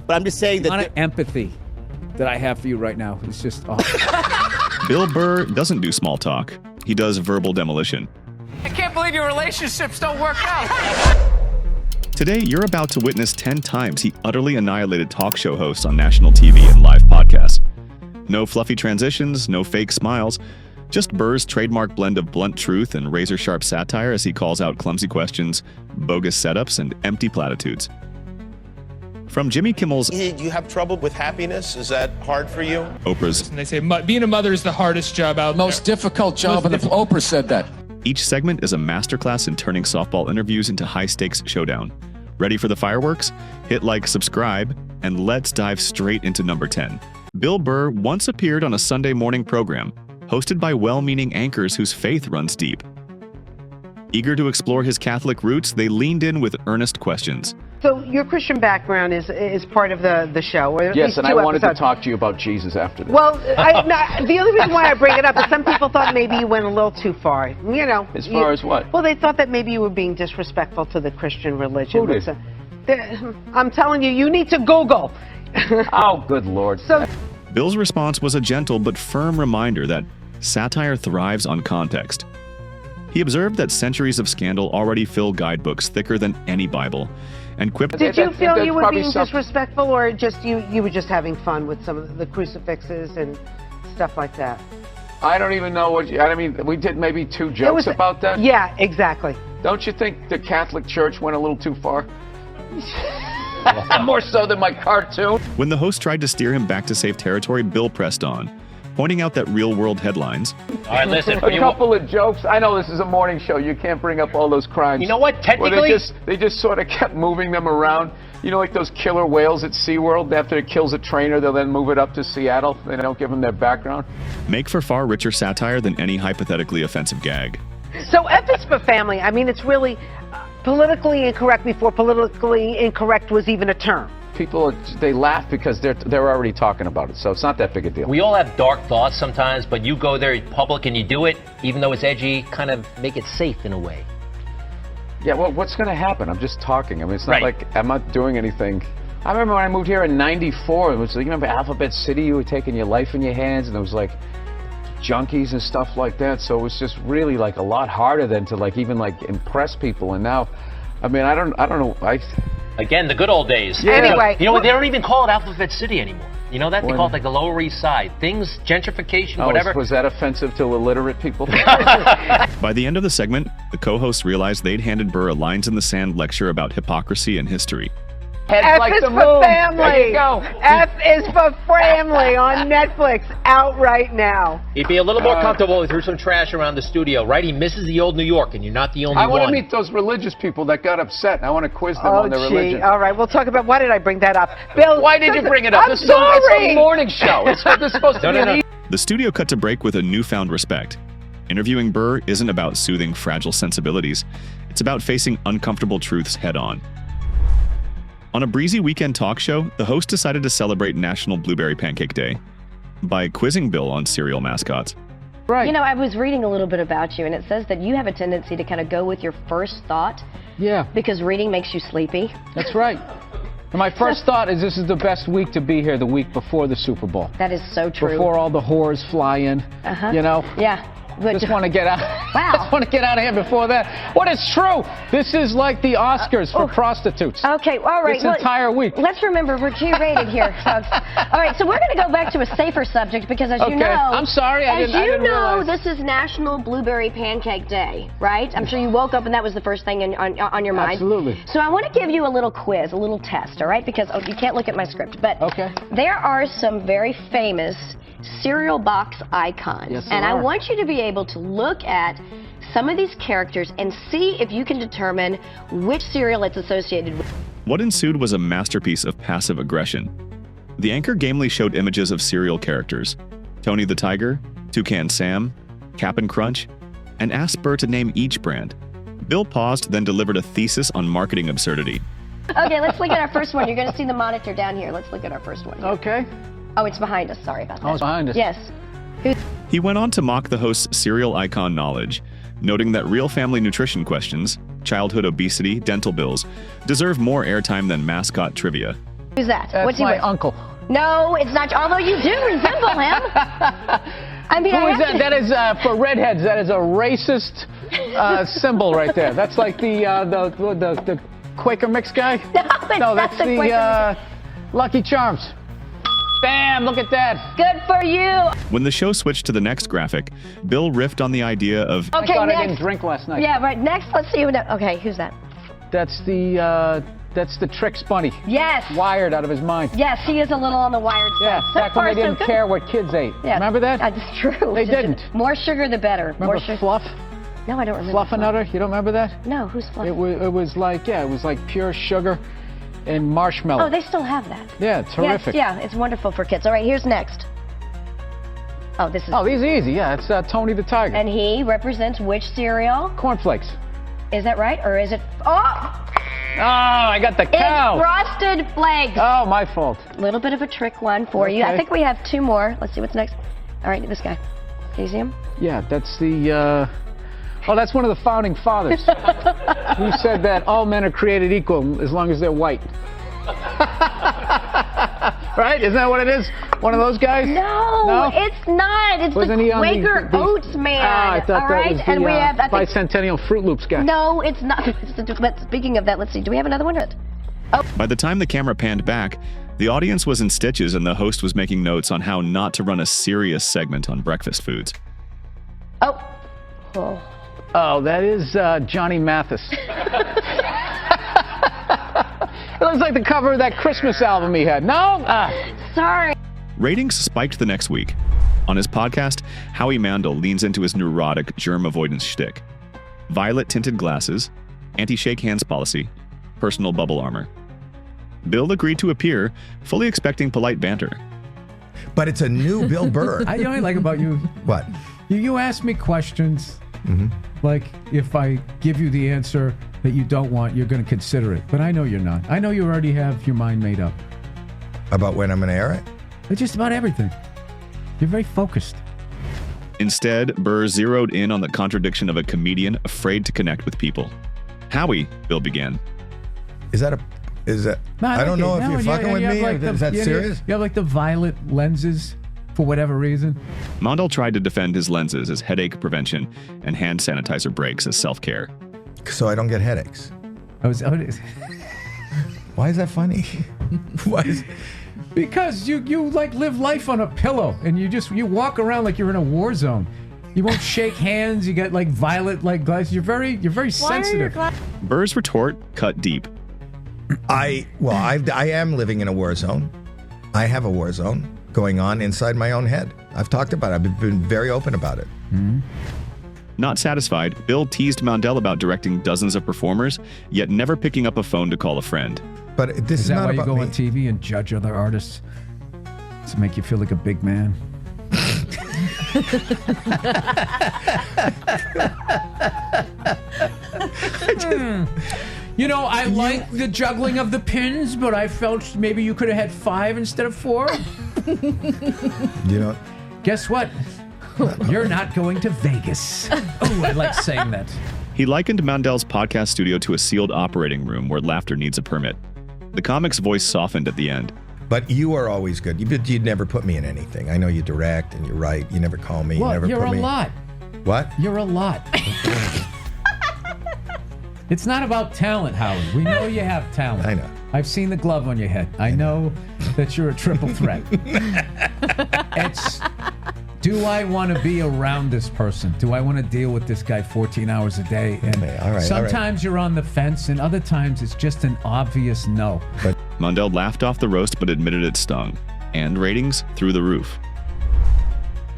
But I'm just saying The that amount of empathy that I have for you right now is just Bill Burr doesn't do small talk. He does verbal demolition. I can't believe your relationships don't work out. Today, you're about to witness 10 times he utterly annihilated talk show hosts on national TV and live podcasts. No fluffy transitions, no fake smiles, just Burr's trademark blend of blunt truth and razor-sharp satire as he calls out clumsy questions, bogus setups, and empty platitudes. From Jimmy Kimmel's Do you have trouble with happiness? Is that hard for you? Oprah's And they say being a mother is the hardest job out there. most difficult job, and Oprah said that. Each segment is a masterclass in turning softball interviews into high-stakes showdown. Ready for the fireworks? Hit like, subscribe, and let's dive straight into number 10. Bill Burr once appeared on a Sunday morning program, hosted by well-meaning anchors whose faith runs deep. Eager to explore his Catholic roots, they leaned in with earnest questions. So your Christian background is part of the show, or at Yes, least and two I wanted episodes. to talk to you about Jesus after this. Well, the only reason why I bring it up is some people thought maybe you went a little too far. You know. As far as what? Well, they thought that maybe you were being disrespectful to the Christian religion. Who did? I'm telling you, you need to Google. Oh, good Lord. So Bill's response was a gentle but firm reminder that satire thrives on context. He observed that centuries of scandal already fill guidebooks thicker than any Bible, and quipped, did you feel that's you were probably being something- disrespectful, or just you were just having fun with some of the crucifixes and stuff like that? I don't even know what I mean, we did maybe two jokes about that. Yeah, exactly. Don't you think the Catholic Church went a little too far? More so than my cartoon. When the host tried to steer him back to safe territory, Bill pressed on, pointing out that real-world headlines, All right, listen. A couple of jokes. I know this is a morning show. You can't bring up all those crimes. You know what? Well, Technically, they just sort of kept moving them around. You know, like those killer whales at SeaWorld. After it kills a trainer, they'll then move it up to Seattle. They don't give them their background. make for far richer satire than any hypothetically offensive gag. So F is for family. I mean, it's really politically incorrect before politically incorrect was even a term. People, they laugh because they're already talking about it, so it's not that big a deal. we all have dark thoughts sometimes, but you go there in public and you do it, even though it's edgy, kind of make it safe in a way. Yeah, well, what's going to happen? I'm just talking. I mean, it's not Right. like I'm not doing anything. I remember when I moved here in '94, it was, you remember Alphabet City, you were taking your life in your hands, and there was like junkies and stuff like that, so it was just really like a lot harder than to like even like impress people. And now, I mean, I don't know. Again, the good old days. Yeah. Anyway, You know what? They don't even call it Alphabet City anymore. You know that? They When? call it like the Lower East Side. Things, gentrification, Oh, whatever. was that offensive to illiterate people? By the end of the segment, the co-hosts realized they'd handed Burr a lines-in-the-sand lecture about hypocrisy and history. Heads F like is the for moon. family. There you go. F is for family on Netflix, out right now. He'd be a little more comfortable if he threw some trash around the studio, right? He misses the old New York, and you're not the only I want one. to meet those religious people that got upset. I want to quiz them on their religion. All right, we'll talk about, why did I bring that up? Bill, Why did you bring it up? I'm It's sorry. a morning show. It's supposed to be. The studio cut to break with a newfound respect. Interviewing Burr isn't about soothing fragile sensibilities. It's about facing uncomfortable truths head-on. On a breezy weekend talk show, the host decided to celebrate National Blueberry Pancake Day by quizzing Bill on cereal mascots. Right. You know, I was reading a little bit about you, and it says that you have a tendency to kind of go with your first thought Yeah, because reading makes you sleepy. that's right. And my first thought is this is the best week to be here, the week before the Super Bowl. That is so true. Before all the whores fly in, you know? Yeah. But Just want to get out. Wow. Just want to get out of here before that. What is true? This is like the Oscars for prostitutes. Okay, all right. This entire week. Let's remember we're G-rated here, folks. All right, so we're going to go back to a safer subject because, as you know, I'm sorry. I didn't know, realize. this is National Blueberry Pancake Day, right? I'm sure you woke up and that was the first thing on your mind. Absolutely. So I want to give you a little quiz, a little test, all right? Because you can't look at my script, but Okay. there are some very famous cereal box icons, Yes, there and I are. want you to be able to look at some of these characters and see if you can determine which cereal it's associated with. What ensued was a masterpiece of passive aggression. The anchor gamely showed images of cereal characters, Tony the Tiger, Toucan Sam, Cap'n Crunch, and asked Burr to name each brand. Bill paused, then delivered a thesis on marketing absurdity. Okay, let's look at our first one. You're going to see the monitor down here. Let's look at our first one. Okay. Oh, it's behind us. Sorry about that. Oh, it's behind us. Yes. He went on to mock the host's cereal icon knowledge, noting that real family nutrition questions, childhood obesity, dental bills, deserve more airtime than mascot trivia. Who's that? That's What's he my with? uncle. No, it's not. Although you do resemble him. I mean, Who is that? That is, for redheads, that is a racist symbol right there. That's like the Quaker Mix guy? No, that's the Lucky Charms. Bam, look at that. Good for you. When the show switched to the next graphic, Bill riffed on the idea of, Okay, I thought next. I didn't drink last night. Yeah, right. Next, let's see. Okay, who's that? That's the Tricks Bunny. Yes. Wired out of his mind. Yes, he is a little on the wired side. Yeah, So back far, when they so didn't good. care what kids ate. Yeah. Remember that? That's true. They didn't. More sugar, the better. Remember More sugar. Fluff? No, I don't remember. Fluffernutter? You don't remember that? No, who's Fluff? It was like pure sugar and marshmallow. Oh, they still have that. Yeah, terrific. Yes, yeah, it's wonderful for kids. All right, here's next. Oh, this is. Oh, these are easy. Yeah, it's Tony the Tiger. And he represents which cereal? Cornflakes. Is that right, or is it? Oh, Oh, I got the cow. it's Frosted Flakes. Oh, my fault. A little bit of a trick one for you. I Okay. think we have two more. Let's see what's next. All right, this guy. Can you see him? Yeah, that's the. Oh, that's one of the founding fathers who said that all men are created equal as long as they're white. Right? Isn't that what it is? One of those guys? No, it's not. It's Wasn't the he on Quaker Oats man. Ah, I thought all that right, was the and we have. I think, bicentennial Fruit Loops guy. no, it's not. But speaking of that, let's see. Do we have another one? by the time the camera panned back, the audience was in stitches and the host was making notes on how not to run a serious segment on breakfast foods. Oh. Oh, that is Johnny Mathis. It looks like the cover of that Christmas album he had. No? Sorry. Ratings spiked the next week. On his podcast, Howie Mandel leans into his neurotic germ avoidance shtick. Violet-tinted glasses, anti-shake hands policy, personal bubble armor. Bill agreed to appear, fully expecting polite banter. But it's a new Bill Burr. I only like about you. What? You ask me questions. Like, if I give you the answer that you don't want, you're going to consider it. But I know you're not. I know you already have your mind made up. About when I'm going to air it? It's just about everything. You're very focused. Instead, Burr zeroed in on the contradiction of a comedian afraid to connect with people. Howie, Bill began. Is that? No, I don't know if No, you're and fucking with have me. like Is that serious? You have like the violet lenses for whatever reason. Mondal tried to defend his lenses as headache prevention and hand sanitizer breaks as self-care. So I don't get headaches. Why is that funny? Why is... Because you like live life on a pillow and you walk around like you're in a war zone. You won't shake hands. You got like violet like glasses. You're very sensitive. Burr's retort cut deep. I am living in a war zone. I have a war zone going on inside my own head. I've talked about it. I've been very open about it. Not satisfied, Bill teased Mondel about directing dozens of performers, yet never picking up a phone to call a friend. But this is that not why you about go me. on TV and judge other artists? To make you feel like a big man? You know, I like the juggling of the pins, but I felt maybe you could have had 5 instead of 4. You know, guess what? You're not going to Vegas. Oh, I like saying that. He likened Mondel's podcast studio to a sealed operating room where laughter needs a permit. The comic's voice softened at the end. But you are always good. You'd never put me in anything. I know you direct and you write. You never call me. Well, you never you're put a me. lot. What? You're a lot. It's not about talent, Howard. We know you have talent. I know. I've seen the glove on your head. I know that you're a triple threat. It's, do I want to be around this person? Do I want to deal with this guy 14 hours a day? And Okay, all right, sometimes you're on the fence, and other times it's just an obvious no. Mondel laughed off the roast but admitted it stung, and ratings through the roof.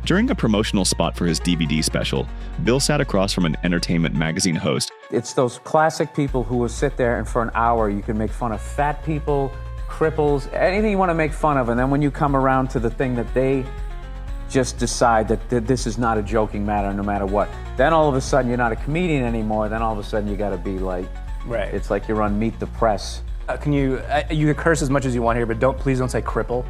During a promotional spot for his DVD special, Bill sat across from an entertainment magazine host. It's those classic people who will sit there and for an hour you can make fun of fat people, cripples, anything you want to make fun of, and then when you come around to the thing that they just decide that this is not a joking matter no matter what, then all of a sudden you're not a comedian anymore, then all of a sudden you got to be like, right. It's like you're on Meet the Press. Can you can curse as much as you want here, but please don't say cripple.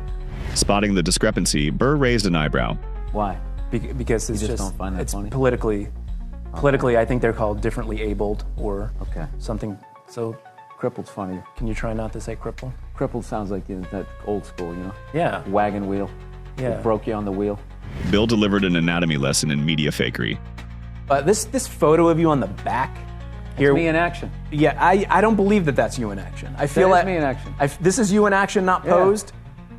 Spotting the discrepancy, Burr raised an eyebrow. Why? Because it's you just don't find that it's funny? politically, I think they're called differently abled or something. So crippled's funny. Can you try not to say cripple? Crippled sounds like that old school, you know? Yeah. Wagon wheel. Yeah. It broke you on the wheel. Bill delivered an anatomy lesson in media fakery. This photo of you on the back here. It's me in action. Yeah, I don't believe that that's you in action. I feel That is like me in action. This is you in action, not Yeah. posed.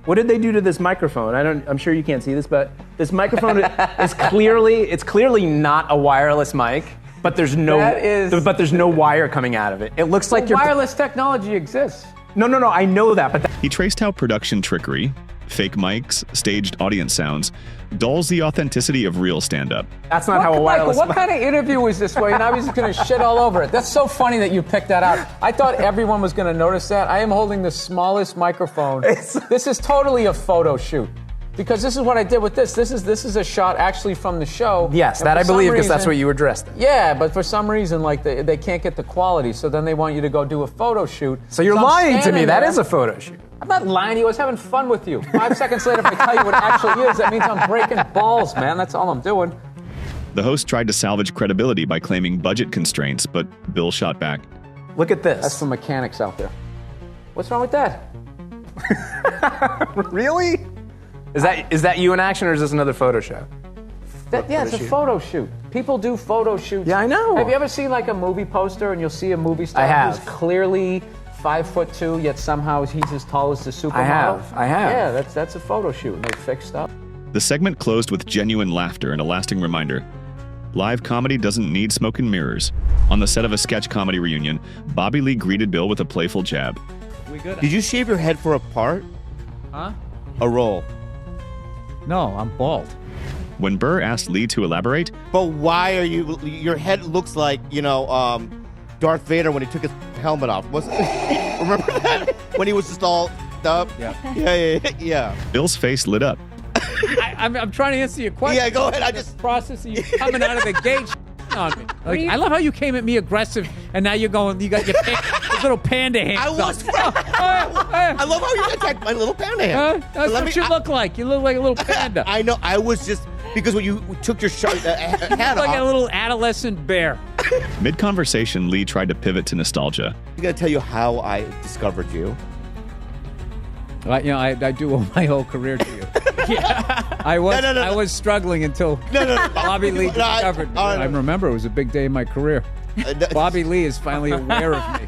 What did they do to this microphone? I'm sure you can't see this, but this microphone is clearly not a wireless mic. But there's no wire coming out of it. It looks like wireless technology exists. No, I know that, but He traced how production trickery, fake mics, staged audience sounds, dulls the authenticity of real stand-up. That's not how a wireless Michael, what kind of interview is this where now he's just going to shit all over it? That's so funny that you picked that out. I thought everyone was going to notice that. I am holding the smallest microphone. This is totally a photo shoot. Because this is what I did with this. This is a shot actually from the show. Yes, that I believe because that's what you were dressed in. Yeah, but for some reason, like they can't get the quality, so then they want you to go do a photo shoot. So you're I'm lying to me. standing That there. is a photo shoot. I'm not lying to you. I was having fun with you. 5 seconds later, if I tell you what it actually is, that means I'm breaking balls, man. That's all I'm doing. The host tried to salvage credibility by claiming budget constraints, but Bill shot back. Look at this. That's for mechanics out there. What's wrong with that? Really? Is that you in action, or is this another photo shoot? It's a photo shoot. People do photo shoots. Yeah, I know. Have you ever seen like a movie poster and you'll see a movie star I have. who's clearly 5'2", yet somehow he's as tall as the supermodel? I have. Yeah, that's a photo shoot. And they fixed up. The segment closed with genuine laughter and a lasting reminder. Live comedy doesn't need smoke and mirrors. On the set of a sketch comedy reunion, Bobby Lee greeted Bill with a playful jab. We good? Did you shave your head for a part? Huh? A role? No, I'm bald. When Burr asked Lee to elaborate, But why are you? Your head looks like Darth Vader when he took his helmet off. Remember that when he was just all up? Yeah. Bill's face lit up. I'm trying to answer your question. Yeah, go ahead. I just process of you coming out of the gate on me. Like, I love how you came at me aggressive, and now you're going. You got your little panda hands. I was. I love how you attacked my little panda hand. That's what you look like. You look like a little panda. I know. I was just because when you took your hat like off, a little adolescent bear. Mid-conversation, Lee tried to pivot to nostalgia. I'm gonna tell you how I discovered you. I do owe my whole career to you. I was struggling until Bobby Lee discovered me. I remember it was a big day in my career. Bobby Lee is finally aware of me.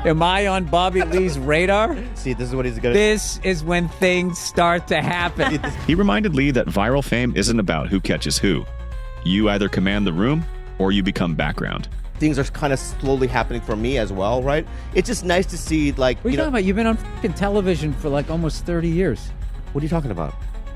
Am I on Bobby Lee's radar? See, this is what he's gonna. This is when things start to happen. He reminded Lee that viral fame isn't about who catches who. You either command the room or you become background. Things are kind of slowly happening for me as well, right? It's just nice to see, like, What are you talking about? You've been on fucking television for like almost 30 years. What are you talking about?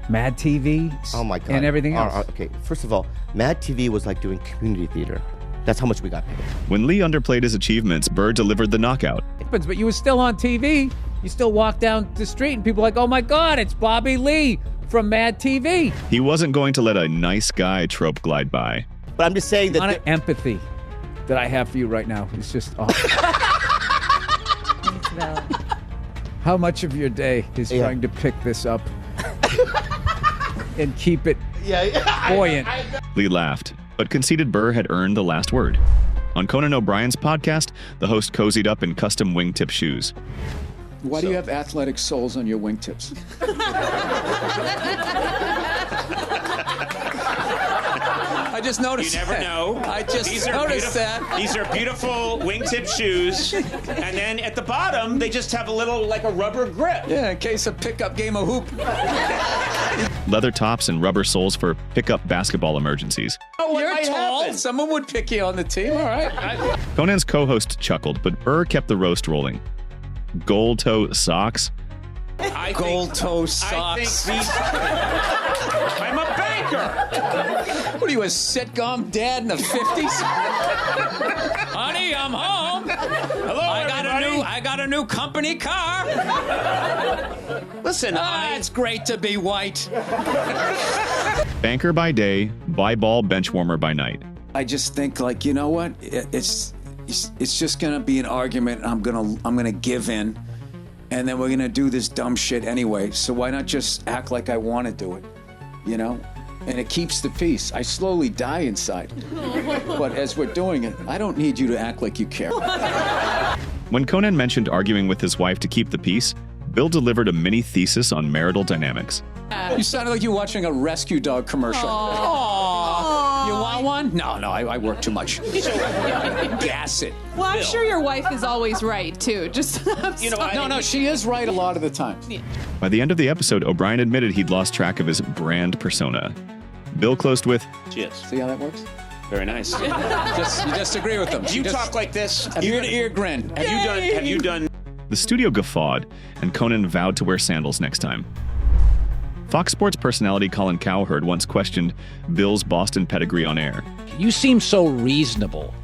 Mad TV. Oh my God. And everything else. Okay, first of all, Mad TV was like doing community theater. That's how much we got paid. When Lee underplayed his achievements, Burr delivered the knockout. But you were still on TV. You still walk down the street and people are like, oh my God, it's Bobby Lee from Mad TV. He wasn't going to let a nice guy trope glide by. But I'm just saying that... The amount of empathy that I have for you right now is just awesome. How much of your day is trying to pick this up and keep it buoyant? Lee laughed, but conceded Burr had earned the last word. On Conan O'Brien's podcast, the host cozied up in custom wingtip shoes. Why do you have athletic soles on your wingtips? I just noticed. You never that. know. I just noticed that. These are beautiful wingtip shoes, and then at the bottom they just have a little like a rubber grip. Yeah, in case a pickup game of hoop. Leather tops and rubber soles for pickup basketball emergencies. Oh, you're tall. Someone would pick you on the team. All right. Conan's co-host chuckled, but Burr kept the roast rolling. Gold toe socks. Gold toe socks. I'm a banker. What are you, a sitcom dad in the 50s? Honey, I'm home. Hello, I got a new company car. Listen, it's great to be white. Banker by day, buy ball bench warmer by night. I just think, like, you know what? It's just gonna be an argument. I'm gonna give in, and then we're gonna do this dumb shit anyway. So why not just act like I want to do it? You know? And it keeps the peace. I slowly die inside. But as we're doing it, I don't need you to act like you care. When Conan mentioned arguing with his wife to keep the peace, Bill delivered a mini thesis on marital dynamics. You sounded like you were watching a rescue dog commercial. Aww. You want one? No, I work too much. Gas it. Well, I'm sure your wife is always right, too. Just No, she is right a lot of the time. By the end of the episode, O'Brien admitted he'd lost track of his brand persona. Bill closed with, Cheers. See how that works? Very nice. You just agree with them. You talk like this. Ear to ear grin. Have you done? The studio guffawed, and Conan vowed to wear sandals next time. Fox Sports personality Colin Cowherd once questioned Bill's Boston pedigree on air. You seem so reasonable.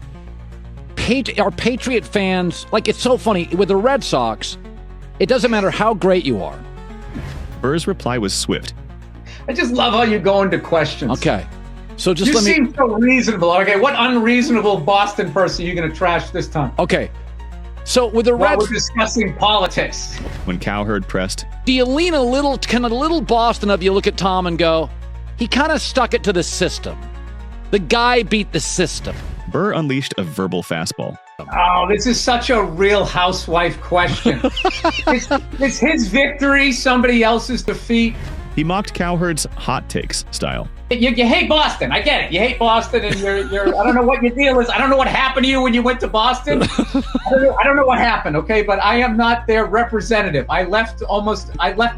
Our Patriot fans, like, it's so funny, with the Red Sox, it doesn't matter how great you are. Burr's reply was swift. I just love how you go into questions. Okay. So just you let me... seem so reasonable. Okay, what unreasonable Boston person are you going to trash this time? Okay. So with the While Reds... we're discussing politics. When Cowherd pressed, Do you lean a little, can a little Boston of you look at Tom and go, he kind of stuck it to the system. The guy beat the system. Burr unleashed a verbal fastball. Oh, this is such a Real Housewife question. Is his victory somebody else's defeat? He mocked Cowherd's hot takes style. You hate Boston. I get it. You hate Boston, and you're. I don't know what your deal is. I don't know what happened to you when you went to Boston. I don't know what happened. Okay, but I am not their representative. I left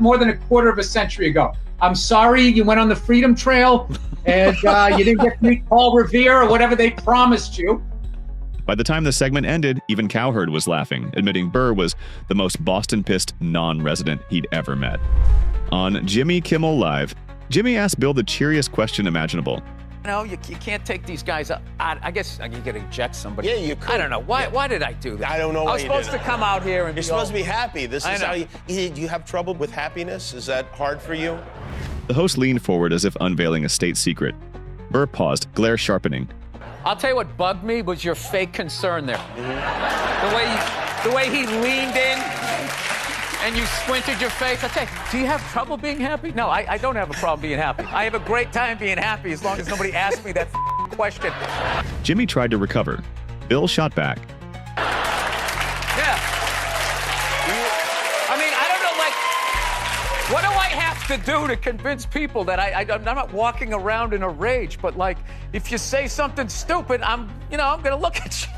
more than a quarter of a century ago. I'm sorry you went on the Freedom Trail, and you didn't get to meet Paul Revere or whatever they promised you. By the time the segment ended, even Cowherd was laughing, admitting Burr was the most Boston-pissed non-resident he'd ever met. On Jimmy Kimmel Live, Jimmy asked Bill the cheeriest question imaginable. No, you can't take these guys out. I guess you could eject somebody. Yeah, you could. I don't know. Why did I do that? I don't know I why was you supposed did to it. come out here and You're supposed to be happy. This is how you have trouble with happiness? Is that hard for you? The host leaned forward as if unveiling a state secret. Burr paused, glare sharpening. I'll tell you what bugged me was your fake concern there. The way he leaned in and you squinted your face. I tell you, do you have trouble being happy? No, I don't have a problem being happy. I have a great time being happy as long as nobody asks me that question. Jimmy tried to recover. Bill shot back. Yeah. I mean, I don't know, like, what do I have to do to convince people that I'm not walking around in a rage, but like, if you say something stupid, I'm gonna look at you.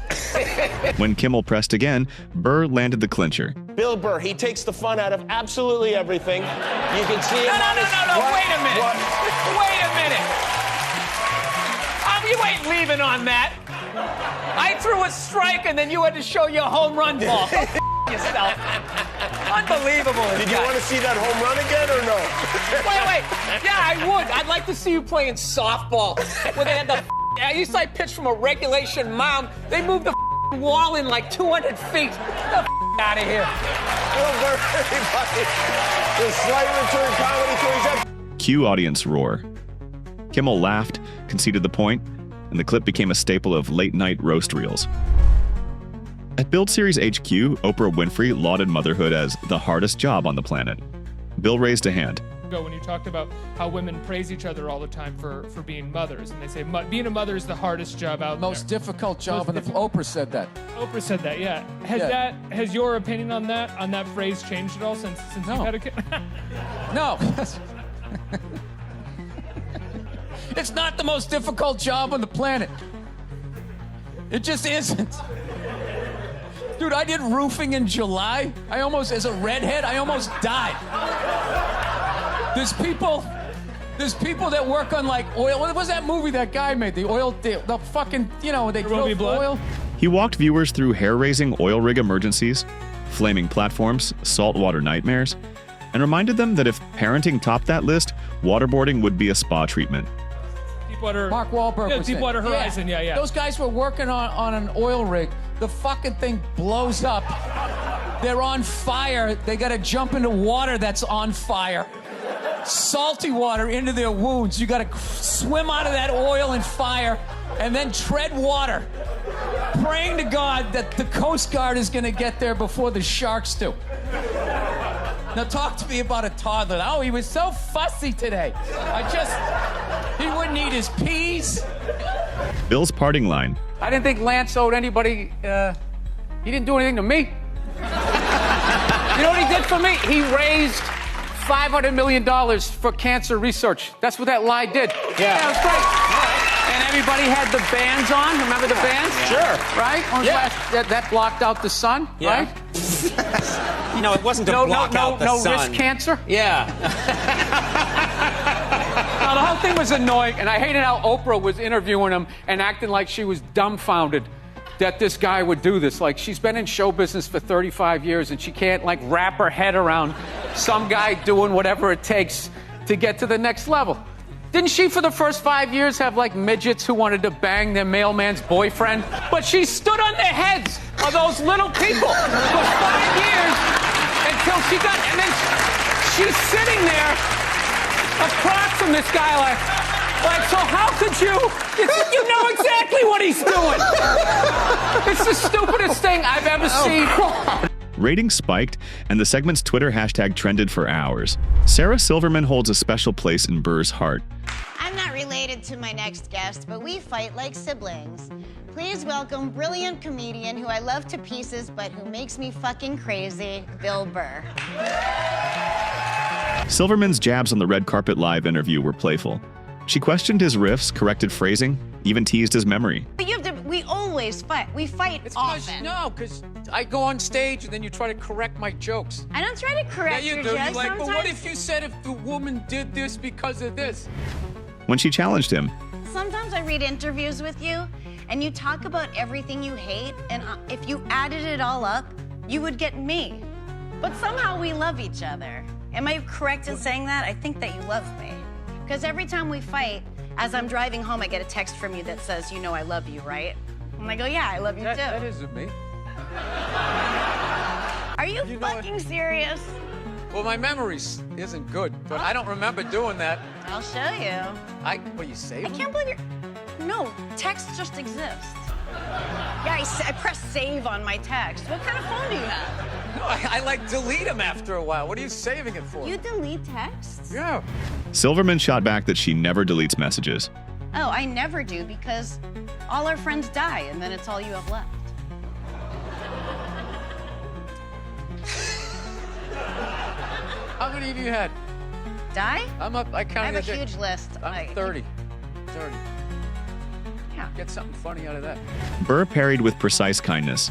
When Kimmel pressed again, Burr landed the clincher. Bill Burr, he takes the fun out of absolutely everything. You can see him on his... No, wait a minute. Wait a minute. You ain't leaving on that. I threw a strike and then you had to show your home run ball. Yourself. Unbelievable. Did you want to see that home run again or no? Wait. Yeah, I would. I'd like to see you playing softball where they had the... I used to pitch from a regulation mound. They moved the wall in like 200 feet. Get the out of here. Bill Burr, everybody. The slight return comedy tours. Cue audience roar. Kimmel laughed, conceded the point, and the clip became a staple of late-night roast reels. At Build Series HQ, Oprah Winfrey lauded motherhood as the hardest job on the planet. Bill raised a hand. When you talked about how women praise each other all the time for being mothers, and they say being a mother is the hardest job out there. Most difficult job, and Oprah said that. Oprah said that, yeah. Has your opinion on that phrase changed at all since you've had a kid? No. It's not the most difficult job on the planet. It just isn't. Dude, I did roofing in July. As a redhead, I almost died. There's people that work on like oil. What was that movie that guy made? The fucking, they drove oil. He walked viewers through hair-raising oil rig emergencies, flaming platforms, saltwater nightmares, and reminded them that if parenting topped that list, waterboarding would be a spa treatment. Mark Wahlberg was Deepwater Horizon, yeah. Those guys were working on an oil rig. The fucking thing blows up. They're on fire. They got to jump into water that's on fire. Salty water into their wounds. You got to swim out of that oil and fire and then tread water, praying to God that the Coast Guard is going to get there before the sharks do. Now talk to me about a toddler. Oh, he was so fussy today. He wouldn't eat his peas. Bill's parting line. I didn't think Lance owed anybody, he didn't do anything to me. You know what he did for me? He raised $500 million for cancer research. That's what that lie did. Yeah, it was great. And everybody had the bands on. Remember the bands? Sure. Right? That blocked out the sun, right? No, it wasn't to block out the sun. No risk cancer? Yeah. Now, the whole thing was annoying, and I hated how Oprah was interviewing him and acting like she was dumbfounded that this guy would do this. Like, she's been in show business for 35 years, and she can't, like, wrap her head around some guy doing whatever it takes to get to the next level. Didn't she, for the first 5 years, have, like, midgets who wanted to bang their mailman's boyfriend? But she stood on the heads of those little people for 5 years until she got... And then she's sitting there across from this guy like, so how could you? You know exactly what he's doing. It's the stupidest thing I've ever seen. Ratings spiked, and the segment's Twitter hashtag trended for hours. Sarah Silverman holds a special place in Burr's heart. I'm not related to my next guest, but we fight like siblings. Please welcome brilliant comedian who I love to pieces, but who makes me fucking crazy, Bill Burr. Silverman's jabs on the Red Carpet Live interview were playful. She questioned his riffs, corrected phrasing, even teased his memory. But we always fight. We fight often. No, because I go on stage and then you try to correct my jokes. I don't try to correct your jokes. You're like, sometimes. but what if you said if the woman did this because of this? When she challenged him, Sometimes I read interviews with you, and you talk about everything you hate, and if you added it all up, you would get me. But somehow we love each other. Am I correct in saying that? I think that you love me. Because every time we fight, as I'm driving home, I get a text from you that says, you know I love you, right? And I go, yeah, I love you too. That isn't me. Are you fucking serious? Well, my memory isn't good, but I don't remember doing that. I'll show you. What, you saved I can't believe you're... No, text just exists. Yeah, I press save on my text. What kind of phone do you have? No, I like delete them after a while. What are you saving it for? You delete texts? Yeah. Silverman shot back that she never deletes messages. Oh, I never do because all our friends die and then it's all you have left. How many of you had? Die? I counted. I have a huge list. I'm 30. 30. Yeah. Get something funny out of that. Burr parried with precise kindness.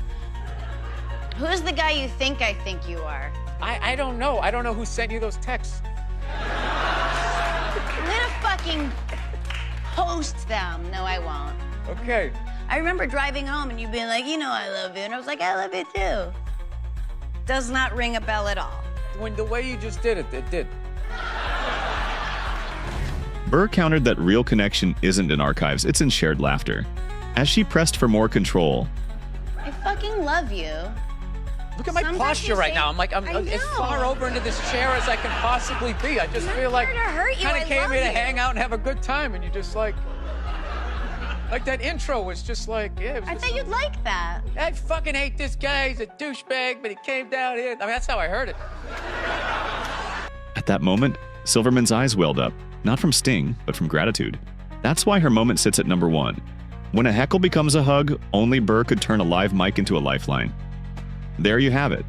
Who's the guy you think I think you are? I don't know. I don't know who sent you those texts. I'm gonna fucking post them. No, I won't. Okay. I remember driving home and you being like, you know I love you. And I was like, I love you too. Does not ring a bell at all. When the way you just did it, it did. Burr countered that real connection isn't in archives, it's in shared laughter. As she pressed for more control, I fucking love you. Look at my posture right now. I'm as far over into this chair as I can possibly be. I just feel like I kind of came here to hang out and have a good time, and you just like that intro was just like, yeah. I thought you'd like that. I fucking hate this guy. He's a douchebag, but he came down here. I mean, that's how I heard it. At that moment, Silverman's eyes welled up, not from sting, but from gratitude. That's why her moment sits at number 1. When a heckle becomes a hug, only Burr could turn a live mic into a lifeline. There you have it.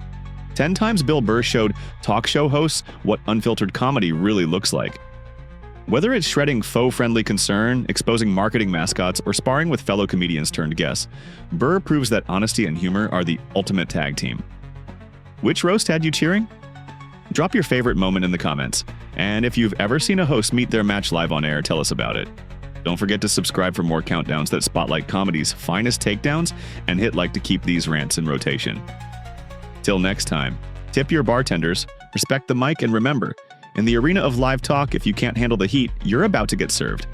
10 times Bill Burr showed talk show hosts what unfiltered comedy really looks like. Whether it's shredding faux-friendly concern, exposing marketing mascots, or sparring with fellow comedians turned guests, Burr proves that honesty and humor are the ultimate tag team. Which roast had you cheering? Drop your favorite moment in the comments. And if you've ever seen a host meet their match live on air, tell us about it. Don't forget to subscribe for more countdowns that spotlight comedy's finest takedowns, and hit like to keep these rants in rotation. Till next time, tip your bartenders, respect the mic, and remember, in the arena of live talk, if you can't handle the heat, you're about to get served.